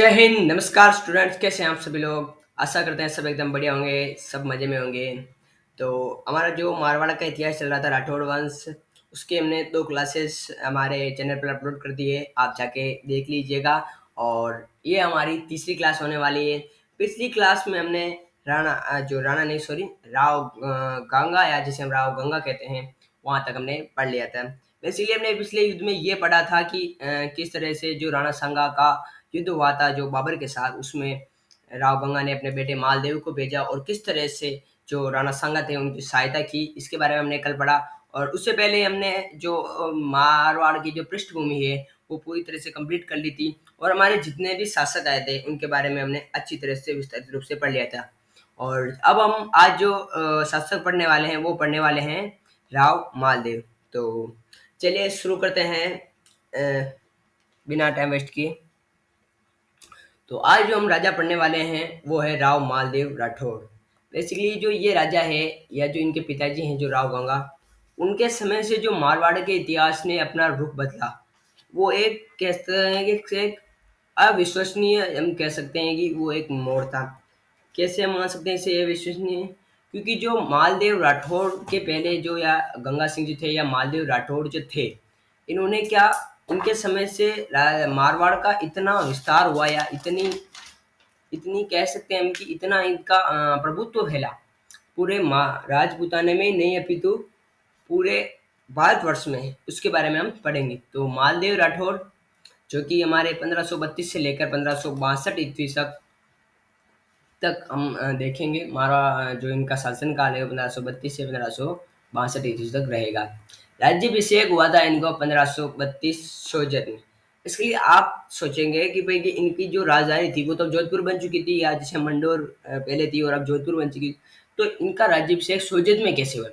जय हिंद, नमस्कार स्टूडेंट्स, कैसे हैं आप सभी लोग? आशा करते हैं सब एकदम बढ़िया होंगे, सब मज़े में होंगे। तो हमारा जो मारवाड़ का इतिहास चल रहा था राठौड़ वंश, उसके हमने 2 क्लासेस हमारे चैनल पर अपलोड कर दिए, आप जाके देख लीजिएगा। और ये हमारी तीसरी क्लास होने वाली है। पिछली क्लास में हमने जो राणा नहीं सॉरी राव गंगा, या जिसे हम राव गंगा कहते हैं, वहाँ तक हमने पढ़ लिया था। बेसिकली हमने पिछले युद्ध में ये पढ़ा था कि किस तरह से जो राणा सांगा का युद्ध हुआ था जो बाबर के साथ, उसमें राव गंगा ने अपने बेटे मालदेव को भेजा और किस तरह से जो राणा सांगा थे उनकी सहायता की, इसके बारे में हमने कल पढ़ा। और उससे पहले हमने जो मारवाड़ की जो पृष्ठभूमि है वो पूरी तरह से कंप्लीट कर ली थी, और हमारे जितने भी शासक आए थे उनके बारे में हमने अच्छी तरह से विस्तारित रूप से पढ़ लिया था। और अब हम आज जो शासक पढ़ने वाले हैं वो पढ़ने वाले हैं राव मालदेव। तो चलिए शुरू करते हैं बिना टाइम वेस्ट किए। तो आज जो हम राजा पढ़ने वाले हैं वो है राव मालदेव राठौड़। बेसिकली जो ये राजा है, या जो इनके पिताजी हैं जो राव गंगा, उनके समय से जो मारवाड़ के इतिहास ने अपना रुख बदला, वो एक कहते हैं कि एक अविश्वसनीय, हम कह सकते हैं कि वो एक मोड़ था। कैसे हम मान सकते हैं इसे अविश्वसनीय? क्योंकि जो मालदेव राठौड़ के पहले जो, या गंगा सिंह जी थे या मालदेव राठौड़ जो थे, इन्होंने क्या, इनके समय से मारवाड़ का इतना विस्तार हुआ, या इतनी इतनी कह सकते हैं हम कि इतना इनका प्रभुत्व फैला पूरे राजपूताने में ही नहीं, अपितु पूरे भारतवर्ष में है। उसके बारे में हम पढ़ेंगे। तो मालदेव राठौर, जो कि हमारे 1532 से लेकर 1562 ईस्वी तक हम देखेंगे, हमारा जो इनका शासनकाल है वो 1532 से 1562 ईस्वी तक रहेगा। राज्याभिषेक हुआ था इनको 1532 सोजत में। इसके लिए आप सोचेंगे कि भाई कि इनकी जो राजधानी थी वो तो जोधपुर बन चुकी थी, या जैसे मंडोर पहले थी और अब जोधपुर बन चुकी, तो इनका राज्याभिषेक सोजत में कैसे हुआ?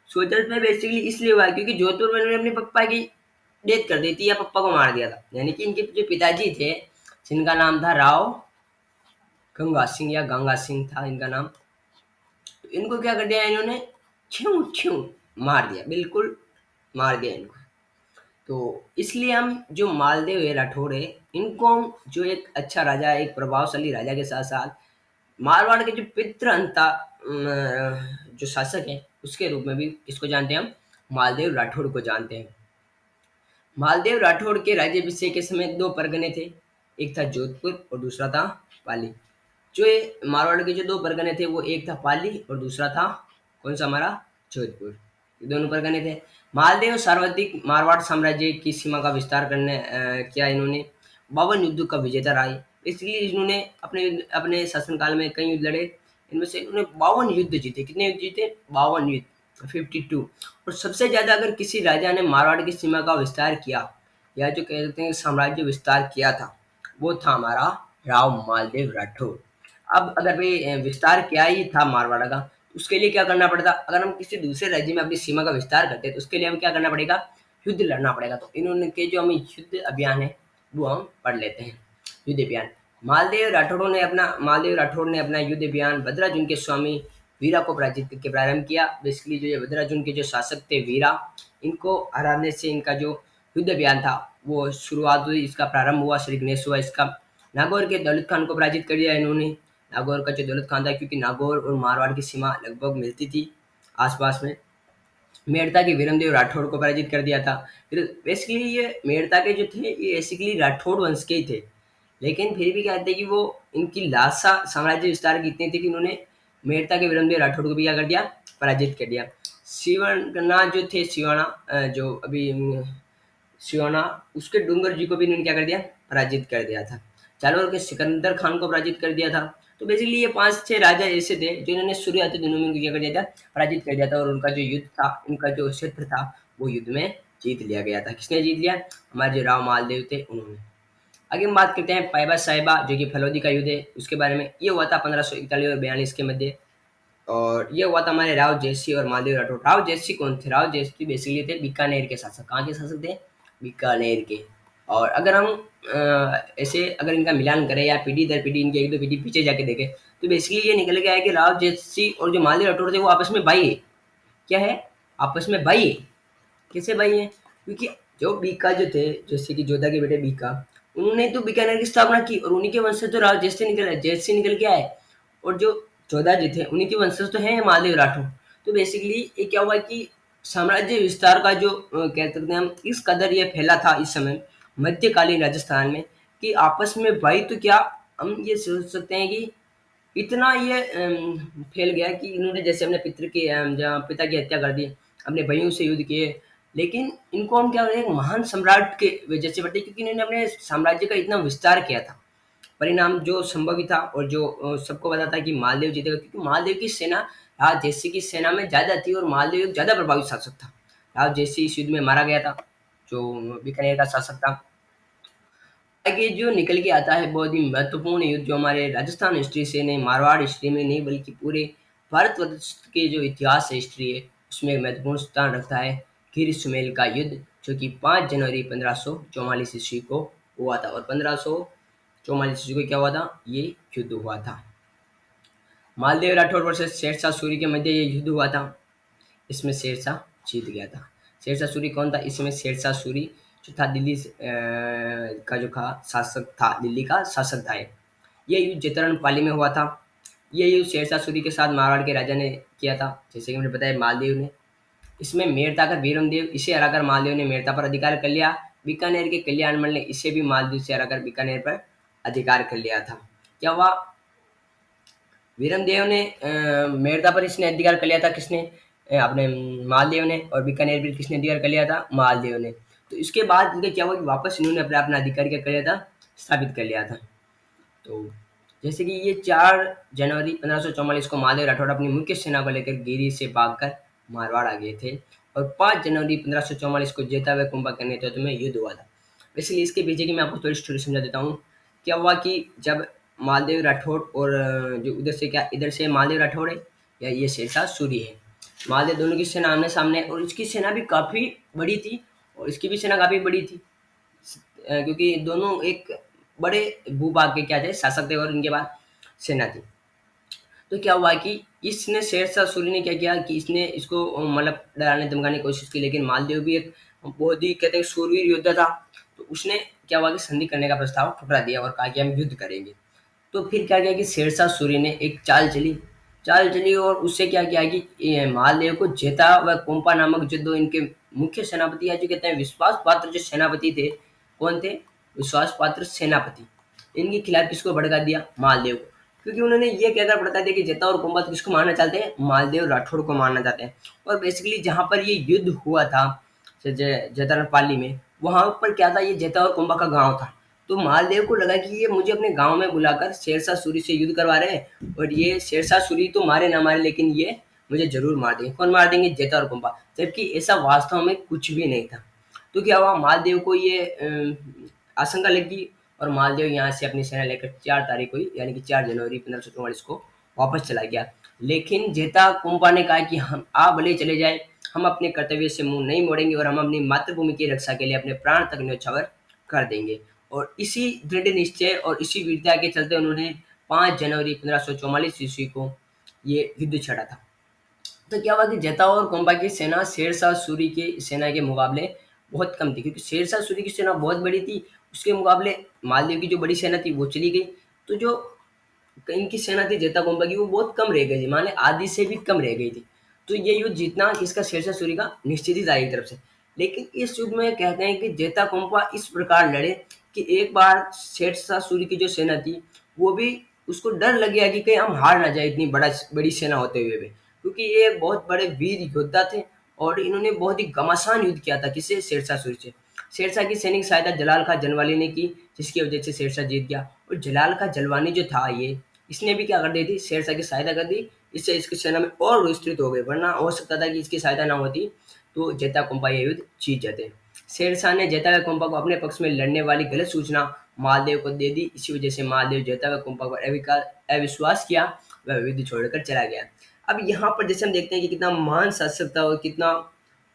सोजत में बेसिकली इसलिए हुआ क्योंकि जोधपुर में उन्होंने अपने पप्पा की डेथ कर दी थी, या पप्पा को मार दिया था। यानी कि इनके जो पिताजी थे, जिनका नाम था राव गंगा सिंह, या गंगा सिंह था इनका नाम, तो इनको क्या कर दिया इन्होंने, छ्यू छ्यू मार दिया, बिल्कुल मार दिया इनको। तो इसलिए हम जो मालदेव है राठौड़ है, इनको हम जो एक अच्छा राजा, एक प्रभावशाली राजा के साथ साथ मारवाड़ के जो पितृहंता जो शासक है उसके रूप में भी किसको जानते हैं हम, मालदेव राठौड़ को जानते हैं। मालदेव राठौड़ के राज्याभिषेक के समय 2 परगने थे, एक था जोधपुर और दूसरा था पाली। जो ये मारवाड़ के जो 2 परगने थे वो एक था पाली और दूसरा था कौन सा, हमारा जोधपुर। ये दोनों परगने थे। मालदेव सार्वत्रिक मारवाड़ साम्राज्य की सीमा का विस्तार करने किया इन्होंने। 52 युद्धों का विजेता रहा है। इसलिए इन्होंने अपने अपने शासनकाल में कई युद्ध लड़े। इनमें से इन्होंने 52 युद्ध जीते। कितने युद्ध जीते? 52 युद्ध, 52। और सबसे ज़्यादा अगर किसी राजा ने मारवाड़ की सीमा का विस्तार किया, या जो कह सकते हैं साम्राज्य विस्तार किया था, वो था हमारा राव मालदेव राठौर। अब अगर भाई विस्तार क्या ही था मारवाड़ का, उसके लिए क्या करना पड़ता? अगर हम किसी दूसरे राज्य में अपनी सीमा का विस्तार करते हैं तो उसके लिए हमें क्या करना पड़ेगा? युद्ध लड़ना पड़ेगा। तो इन्होंने के जो हमें युद्ध अभियान है वो हम पढ़ लेते हैं। युद्ध अभियान, मालदेव राठौड़ ने अपना युद्ध अभियान भद्राजुन के स्वामी वीरा को पराजित करके प्रारंभ किया। बेसिकली जो ये भद्राजुन के जो शासक थे वीरा, इनको हराने से इनका जो युद्ध अभियान था वो शुरुआत हुई, इसका प्रारंभ हुआ, श्री गणेश हुआ इसका। नागौर के दौलत खान को पराजित कर दिया इन्होंने। नागौर का जो दौलत खान था, क्योंकि नागौर और मारवाड़ की सीमा लगभग मिलती थी आसपास में। मेड़ता के वीरमदेव राठौड़ को पराजित कर दिया था। फिर बेसिकली ये मेड़ता के जो थे ये बेसिकली राठौड़ वंश के ही थे, लेकिन फिर भी क्या कहते हैं कि वो इनकी लालसा साम्राज्य विस्तार की इतनी थी कि उन्होंने मेड़ता के वीरमदेव राठौड़ को भी क्या कर दिया? पराजित कर दिया। सिवना जो थे, सिवाना जो अभी सिवाना, उसके डूंगर जी को भी इन्होंने क्या कर दिया? पराजित कर दिया था। जालौर के सिकंदर खान को पराजित कर दिया था। तो बेसिकली ये 5-6 राजा ऐसे थे जो इन्होंने शुरुआती दिनों में इनको क्या कर दिया था? पराजित कर दिया था, और उनका जो युद्ध था, इनका जो क्षेत्र था, वो युद्ध में जीत लिया गया था। किसने जीत लिया? हमारे जो राव मालदेव थे उन्होंने। आगे हम बात करते हैं पाइबा साहिबा, जो कि फलौदी का युद्ध है, उसके बारे में। ये हुआ था 1541 और 42 के मध्य, और ये हुआ था हमारे राव जयसिंह और मालदेव राठौर। राव जयसिंह कौन थे? राव जयसिंह बेसिकली थे बीकानेर के शासक। कहाँ के शासक थे? बीकानेर के। और अगर हम ऐसे अगर इनका मिलान करें या पीढ़ी दर पीढ़ी, इनके 1-2 पीढ़ी पीछे जाके देखें, तो बेसिकली ये निकल गया है कि राव जयसिंह और जो मालदेव राठौर थे वो आपस में भाई है। क्या है? आपस में भाई है। कैसे भाई हैं? क्योंकि जो बीका जो थे, जैसे कि जोधा के बेटे बीका, उन्होंने तो बीकानेर की स्थापना की और उन्हीं के वंशज तो राव जैत से निकल के आए। और जो जोधाजी थे उन्हीं के वंशज तो हैं महादेव राठौर। तो बेसिकली ये क्या हुआ कि साम्राज्य विस्तार का जो कह सकते हैं हम, इस कदर ये फैला था इस समय मध्यकालीन राजस्थान में कि आपस में भाई तो क्या, हम ये सोच सकते हैं कि इतना ये फैल गया कि इन्होंने जैसे अपने जहाँ पिता की हत्या कर दी, अपने भाइयों से युद्ध किए, लेकिन इनको हम क्या एक महान सम्राट के वजह से बढ़ते क्योंकि इन्होंने अपने साम्राज्य का इतना विस्तार किया था। परिणाम जो संभव ही था और जो सबको पता था कि मालदेव जीतेगा क्योंकि मालदेव की सेना राज जयसिंह की सेना में ज़्यादा थी और मालदेव एक ज़्यादा प्रभावी शासक था। राज जयसिंह इस युद्ध में मारा गया था, जो बीकानेर का शासक था। आगे जो निकल के आता है बहुत ही महत्वपूर्ण युद्ध जो हमारे राजस्थान हिस्ट्री से नहीं, मारवाड़ हिस्ट्री में नहीं बल्कि पूरे भारतवर्ष के जो इतिहास है, हिस्ट्री है, उसमें एक महत्वपूर्ण स्थान रखता है गिर सुमेल का युद्ध, जो कि 5 जनवरी 1544 ईस्वी को हुआ था। और 1544 ईस्वी को क्या हुआ था, ये युद्ध हुआ था। मालदेव राठौर वर्सेस शेरशाह सूरी के मध्य ये युद्ध हुआ था। इसमें शेरशाह जीत गया था। शेरशाह सूरी कौन था? इसमें शेरशाह सूरी जो था दिल्ली का जो था शासक था, दिल्ली का शासक था ये युद्ध जैतरण पाली में हुआ था। ये युद्ध शेरशाह सूरी के साथ मारवाड़ के राजा ने किया था, जैसे कि मैंने बताया मालदेव ने। इसमें मेड़ता का वीरमदेव इसे हराकर मालदेव ने मेड़ता पर अधिकार कर लिया। बीकानेर के कल्याणमल ने इसे भी मालदेव से हराकर बीकानेर पर अधिकार कर लिया था। क्या हुआ? वीरमदेव ने मेड़ता पर इसने अधिकार कर लिया था, किसने? अपने मालदेव ने। और बीकानेर पर किसने अधिकार कर लिया था? मालदेव ने। तो इसके बाद इनका क्या हुआ कि वापस इन्होंने अपना अपना अधिकार क्या कर लिया था? स्थापित कर लिया था। तो जैसे कि ये 4 जनवरी 1544 को मालदेव राठौड़ अपनी मुख्य सेना को लेकर गिरी से भागकर मारवाड़ आ गए थे और 5 जनवरी 1544 को जेता व कुंभा के नेतृत्व में युद्ध हुआ था। इसलिए इसके पीछे की मैं आपको थोड़ी स्टोरी समझा देता हूँ। क्या हुआ कि जब मालदेव राठौड़ और जो उधर से क्या इधर से मालदेव राठौड़ है या ये शेरशाह सूरी है, मालदेव दोनों की सेना आमने सामने, और इसकी सेना भी काफ़ी बड़ी थी और इसकी भी सेना काफ़ी बड़ी थी। क्योंकि दोनों एक बड़े भूभाग के क्या थे, शासक थे और इनके बाद सेना थी। तो क्या हुआ कि इसने शेरशाह सूरी ने क्या किया कि इसने इसको मतलब डराने धमकाने की कोशिश की, लेकिन मालदेव भी एक बहुत ही कहते हैं शूरवीर योद्धा था। तो उसने क्या हुआ कि संधि करने का प्रस्ताव ठुकरा दिया और कहा कि हम युद्ध करेंगे। तो फिर क्या किया कि शेरशाह सूरी ने एक चाल चली और उससे क्या किया कि ये महादेव को जेता व कोम्पा नामक जो दो इनके मुख्य सेनापति है, जो कहते हैं विश्वास पात्र जो सेनापति थे, कौन थे? विश्वास पात्र सेनापति। इनके खिलाफ किसको भड़का दिया? मालदेव को। क्योंकि उन्होंने ये कहकर भड़का दिया कि जेता और कोम्पा तो किसको मारना चाहते हैं? मालदेव राठौड़ को मारना चाहते हैं। और बेसिकली जहाँ पर ये युद्ध हुआ था जैतरनपाली में, वहाँ पर क्या था, ये जेता और कोम्पा का गाँव था। तो मालदेव को लगा कि ये मुझे अपने गांव में बुलाकर शेरशाह सूरी से युद्ध करवा रहे हैं और ये शेरशाह सूरी तो मारे ना मारे लेकिन ये मुझे जरूर मार देंगे। कौन मार देंगे? जेता और कुंभा। जबकि ऐसा वास्तव में कुछ भी नहीं था। तो क्या हुआ, मालदेव को ये आशंका लगी और मालदेव यहाँ से अपनी सेना लेकर 4 तारीख को यानी कि 4 जनवरी 1544 को वापस चला गया। लेकिन जेता कुंभा ने कहा कि हम आप भले चले जाए, हम अपने कर्तव्य से मुंह नहीं मोड़ेंगे और हम अपनी मातृभूमि की रक्षा के लिए अपने प्राण तक न्यौछावर कर देंगे। और इसी दृढ़ निश्चय और इसी वीरता के चलते उन्होंने 5 जनवरी 1544 ईस्वी को ये युद्ध छेड़ा था। तो क्या हुआ कि जता और कोम्बा की सेना शेरशाह सूरी की सेना के मुकाबले बहुत कम थी, क्योंकि शेरशाह सूरी की सेना बहुत बड़ी थी, उसके मुकाबले मालदेव की जो बड़ी सेना थी वो चली गई। तो जो इनकी सेना थी जेता कोम्बा की वो बहुत कम रह गई थी, माने आधी से भी कम रह गई थी। तो ये युद्ध जीतना किसका? शेरशाह सूरी का निश्चित ही था एक तरफ से। लेकिन इस युद्ध में कहते हैं कि जेता कोम्पा इस प्रकार लड़े कि एक बार शेरशाह सूरी की जो सेना थी वो भी उसको डर लग गया कि कहीं हम हार ना जाए इतनी बड़ी सेना होते हुए भी, क्योंकि ये बहुत बड़े वीर योद्धा थे और इन्होंने बहुत ही घमासान युद्ध किया था। किससे? शेरशाह सूरी से। शेरशाह की सैनिक सहायता जलाल खां जनवाली ने की, जिसकी वजह से शेरशाह जीत गया। और जलाल खां जलवानी जो था ये, इसने भी क्या कर दी थी? शेरशाह की सहायता कर दी। इससे इसकी सेना में और विस्तृत हो गए, वरना हो सकता था कि इसकी सहायता ना होती तो जेता कोम्पा ये युद्ध जीत जाते। शेरशाह ने जेता व कोम्पा को अपने पक्ष में लड़ने वाली गलत सूचना मालदेव को दे दी। इसी वजह से मालदेव जेता व कोम्पा पर अविश्वास किया, वह युद्ध छोड़कर चला गया। अब यहाँ पर जैसे हम देखते हैं कि कितना महान शासक था और कितना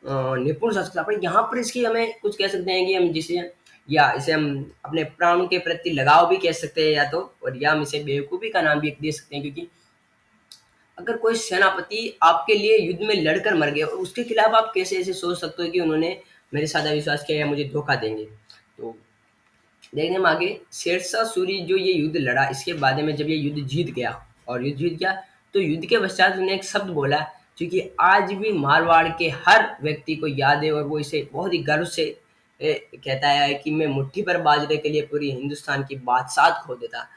निपुण शासक था, पर यहाँ पर इसकी हमें कुछ कह सकते हैं कि हम जिसे या इसे हम अपने प्राणों के प्रति लगाव भी कह सकते हैं, या तो और या हम इसे बेवकूफ़ी का नाम भी दे सकते हैं। क्योंकि अगर कोई सेनापति आपके लिए युद्ध में लड़कर मर गया और उसके खिलाफ आप कैसे ऐसे सोच सकते हो कि उन्होंने मेरे साथ अविश्वास किया या मुझे धोखा देंगे? तो देखने में आगे शेरशाह सूरी जो ये युद्ध लड़ा, इसके बाद में जब ये युद्ध जीत गया और युद्ध जीत गया, तो युद्ध के पश्चात उन्होंने एक शब्द बोला जो कि आज भी मारवाड़ के हर व्यक्ति को याद है, और वो इसे बहुत ही गर्व से कहता है कि मैं मुट्ठी पर बाजरे के लिए पूरी हिंदुस्तान की बादशाहत खो देता।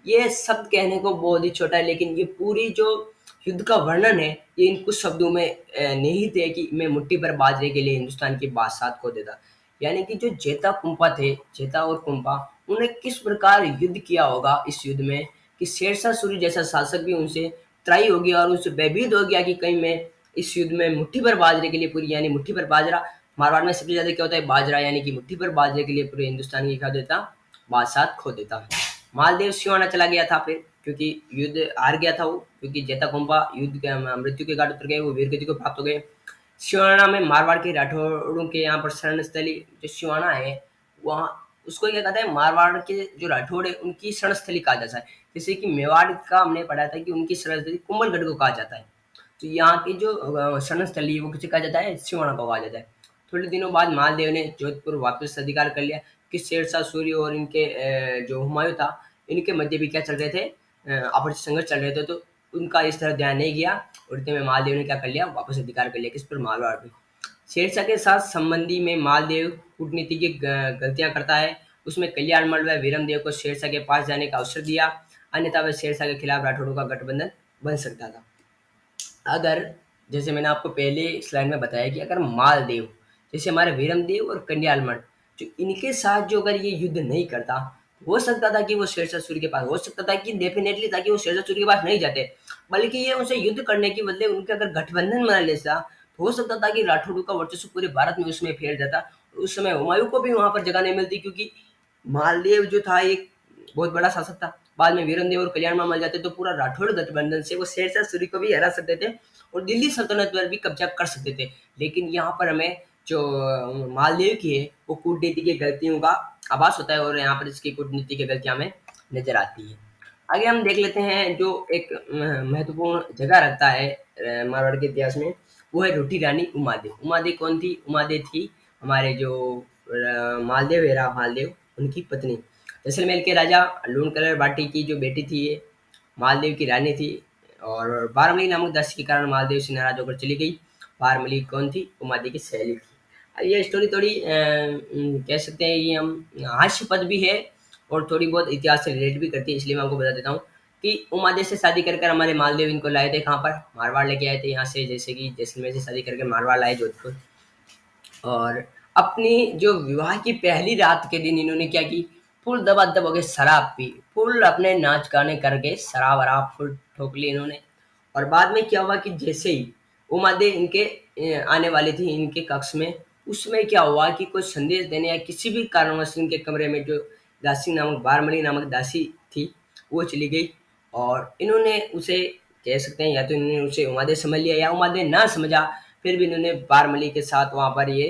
ये शब्द कहने को बहुत ही छोटा है, लेकिन ये पूरी जो युद्ध का वर्णन है, ये इन कुछ शब्दों में निहित है कि मैं मुट्ठी पर बाजरे के लिए हिंदुस्तान की बादशाहत खो देता। यानी कि जो जेता कुंपा थे, जेता और कुंपा, उन्हें किस प्रकार युद्ध किया होगा इस युद्ध में कि शेरशाह सूरी जैसा शासक भी उनसे त्राही हो गया और उनसे भयभीत हो गया कि कहीं मैं इस युद्ध में मुट्ठी भर बाजरे के लिए पूरी, यानी मुट्ठी भर बाजरा, मारवाड़ में सबसे ज्यादा क्या होता है, बाजरा, यानी कि मुट्ठी भर बाजरे के लिए पूरे हिंदुस्तान की क्या देता, बादशाहत खो देता। मालदेव सिवाना चला गया था फिर, क्योंकि युद्ध हार गया था वो, क्योंकि जेता कुंपा युद्ध के मृत्यु के घाट उतर गए, वो वीर गति को प्राप्त हो गए। सिवाना में मारवाड़ के राठौड़ों के यहाँ पर शरण स्थली जो सिवाना है, वहाँ उसको क्या कहता है, मारवाड़ के जो राठौड़ है उनकी शरण स्थली कहा जाता है। जैसे कि मेवाड़ का हमने पढ़ा था कि उनकी शरण स्थली कुंभलगढ़ को कहा जाता है। तो यहाँ की जो शरण स्थली है वो किसे कहा जाता है, सिवाना को कहा जाता है। थोड़े दिनों बाद मालदेव ने जोधपुर वापस अधिकार कर लिया कि शेरशाह सूरी और इनके जो हुमायूं था, इनके मध्य भी क्या चल रहे थे, आपस संघर्ष चल रहे थे, तो उनका इस तरह ध्यान नहीं गया, और इतने में मालदेव ने क्या कर लिया, वापस अधिकार कर लिया किस पर, मारवाड़ पे। शेरशाह के साथ संबंधी में मालदेव कूटनीति की गलतियां करता है। उसमें कल्याणमल व वीरमदेव को शेरशाह के पास जाने का अवसर दिया, अन्यथा वह शेरशाह के खिलाफ राठौड़ों का गठबंधन बन सकता था। अगर, जैसे मैंने आपको पहले स्लाइड में बताया कि अगर मालदेव, जैसे हमारे वीरमदेव और कन्यालमठ, जो इनके साथ जो अगर ये युद्ध नहीं करता, हो सकता था कि वो शेरशाह सूरी के पास, हो सकता था कि डेफिनेटली था कि वो शेरशाह सूरी के पास नहीं जाते, बल्कि ये उनसे युद्ध करने के बदले उनके अगर गठबंधन बना लेता, तो हो सकता था कि राठौड़ों का वर्चस्व पूरे भारत में उसमें फैल जाता। उस समय हुमायूं को भी वहां पर जगह नहीं मिलती, क्योंकि मालदेव जो था एक बहुत बड़ा शासक था। बाद में वीरमदेव और कल्याणमल मर जाते तो पूरा राठौड़ गठबंधन से वो शेरशाह सूरी को भी हरा सकते थे और दिल्ली सल्तनत पर भी कब्जा कर सकते थे। लेकिन यहाँ पर हमें जो मालदेव की है वो कूटनीति की गलतियों का आभास होता है, और यहाँ पर इसकी कूटनीति की गलतियां हमें नजर आती है। आगे हम देख लेते हैं जो एक महत्वपूर्ण जगह रखता है मारवाड़ के इतिहास में, वो है रोटी रानी उमादे। उमादे कौन थी? उमादे थी हमारे जो मालदेव है, राव मालदेव, उनकी पत्नी। जैसलमेर के राजा लूण कलर बाटी की जो बेटी थी ये, मालदेव की रानी थी, और बारमली नामक दासी के कारण मालदेव से नाराज होकर चली गई। बारमली कौन थी? उमादे की सहेली थी। ये स्टोरी थोड़ी कह सकते हैं ये हम हास्यपद भी है और थोड़ी बहुत इतिहास से रिलेट भी करती है, इसलिए मैं आपको बता देता हूँ कि उमादे से शादी कर कर हमारे मालदेव इनको लाए थे कहाँ पर, मारवाड़ लेके आए थे यहाँ से, जैसे कि जैसलमेर से शादी करके मारवाड़ लाए जोधपुर। और अपनी जो विवाह की पहली रात के दिन इन्होंने क्या की, फुल दबा-दब हो के शराब पी, फुल अपने नाच गाने करके शराब वराब फुल ठोक ली इन्होंने। और बाद में क्या हुआ कि जैसे ही उमादे इनके आने वाली थी इनके कक्ष में, उसमें क्या हुआ कि कोई संदेश देने या किसी भी कारणवश इनके कमरे में जो दासी नामक, बारमणि नामक दासी थी, वो चली गई, और इन्होंने उसे, कह सकते हैं या तो इन्होंने उसे उमादे समझ लिया या उमादे ना समझा, फिर भी इन्होंने बारमली के साथ वहाँ पर ये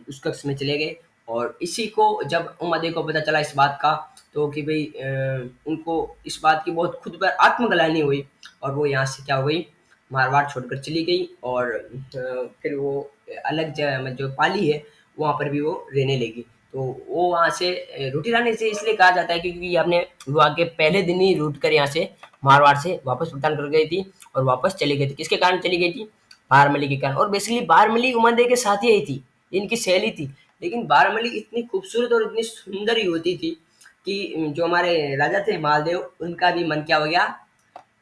उस कक्ष में चले गए। और इसी को जब उमादे को पता चला इस बात का, तो कि भाई उनको इस बात की बहुत खुद पर आत्मग्लानि हुई, और वो यहाँ से क्या हो गई, मारवाड़ छोड़कर चली गई, और फिर वो अलग जो पाली है वहाँ पर भी वो रहने लगी। तो वो वहाँ से रोटी लाने से इसलिए कहा जाता है क्योंकि ये अपने विवाह के पहले दिन ही रूट कर यहाँ से मारवाड़ से वापस प्रस्थान कर गई थी, और वापस चली गई थी। किसके कारण चली गई थी? बारमली के कारण। और बेसिकली बारमली उमंदे के साथ ही थी, इनकी सहेली थी। लेकिन बारमली इतनी खूबसूरत और इतनी सुंदर ही होती थी कि जो हमारे राजा थे मालदेव, उनका भी मन क्या हो गया,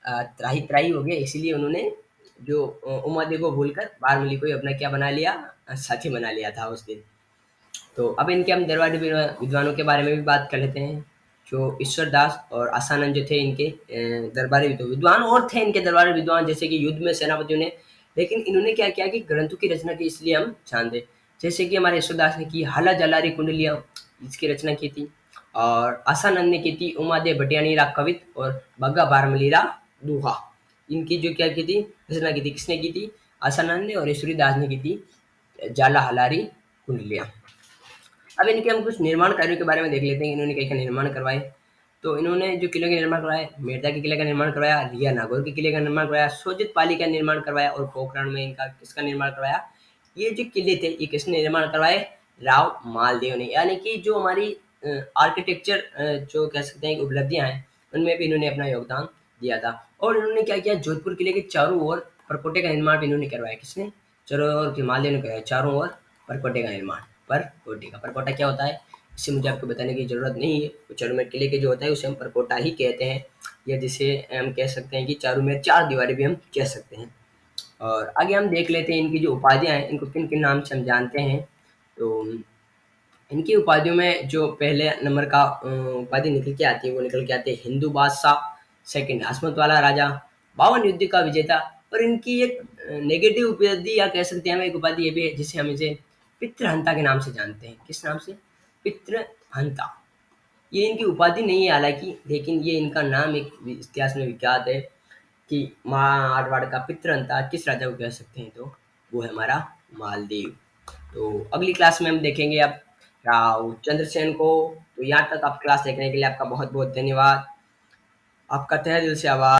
त्राही त्राही हो गया। इसीलिए उन्होंने जो उमंदे को भूलकर बारमली को ही अपना क्या बना लिया, साथी बना लिया था उस दिन। तो अब इनके हम दरबारी विद्वानों के बारे में भी बात कर लेते हैं। जो ईश्वर दास और आसानंद जो थे इनके दरबारी विद्वान और थे इनके दरबारी विद्वान, जैसे कि युद्ध में सेनापतियों ने, लेकिन इन्होंने क्या किया कि ग्रंथों की रचना की, इसलिए हम जानते। जैसे कि हमारे ईश्वर दास ने की हाला जलारी कुंडलियाँ, इसकी रचना की थी, और आसानंद ने की थी उमादे भटियानीरा कवित और बग्गा बारमलीरा दोहा। इनकी जो क्या की थी, रचना की थी, किसने की थी? आसानंद ने, और ईश्वरी दास ने की थी जाला हलारी कुंडलियाँ। अब इनके हम कुछ निर्माण कार्यों के बारे में देख लेते हैं, इन्होंने क्या-क्या निर्माण करवाए। तो इन्होंने जो किले के निर्माण करवाए, मेड़ता के किले का निर्माण करवाया, रिया नागौर के किले का निर्माण करवाया, सोजित पाली का निर्माण करवाया, और पोखरण में इनका किसका निर्माण करवाया? ये जो किले थे, ये किसने निर्माण करवाए? राव मालदेव ने। यानी कि जो हमारी आर्किटेक्चर जो कह सकते हैं कि उपलब्धियाँ हैं, उनमें भी इन्होंने अपना योगदान दिया था। और इन्होंने क्या किया, जोधपुर किले के चारों ओर परकोटे का निर्माण भी इन्होंने करवाया। किसने? चारों ओर हिमालय ने करवाया, चारों ओर परकोटे का निर्माण। परकोटे का परकोटा क्या होता है, इससे मुझे आपको बताने की ज़रूरत नहीं है। तो चारों किले के जो होता है उसे हम परकोटा ही कहते हैं, या जिसे हम कह सकते हैं कि चारों में चार दीवारें भी हम कह सकते हैं। और आगे हम देख लेते हैं इनकी जो उपाधियाँ हैं, इनको किन-किन नाम से हम जानते हैं। तो इनकी उपाधियों में जो पहले नंबर का उपाधि निकल के आती है, वो निकल के आती है हिंदू बादशाह, सेकंड हसमत वाला राजा, 52 युद्ध का विजेता। और इनकी एक नेगेटिव उपाधि या कह सकते हैं हम, एक उपाधि ये भी है जिसे हम इसे पितृहंता के नाम से जानते हैं। किस नाम से? पितृहंता। ये इनकी उपाधि नहीं है हालाँकि, लेकिन ये इनका नाम एक इतिहास में विख्यात है कि मारवाड़ का पितृहंता किस राजा को कह सकते हैं, तो वो है हमारा मालदेव। तो अगली क्लास में हम देखेंगे अब राव चंद्रसेन को। तो यहाँ तक आप क्लास देखने के लिए आपका बहुत बहुत धन्यवाद। आपका तहे दिल से आभार।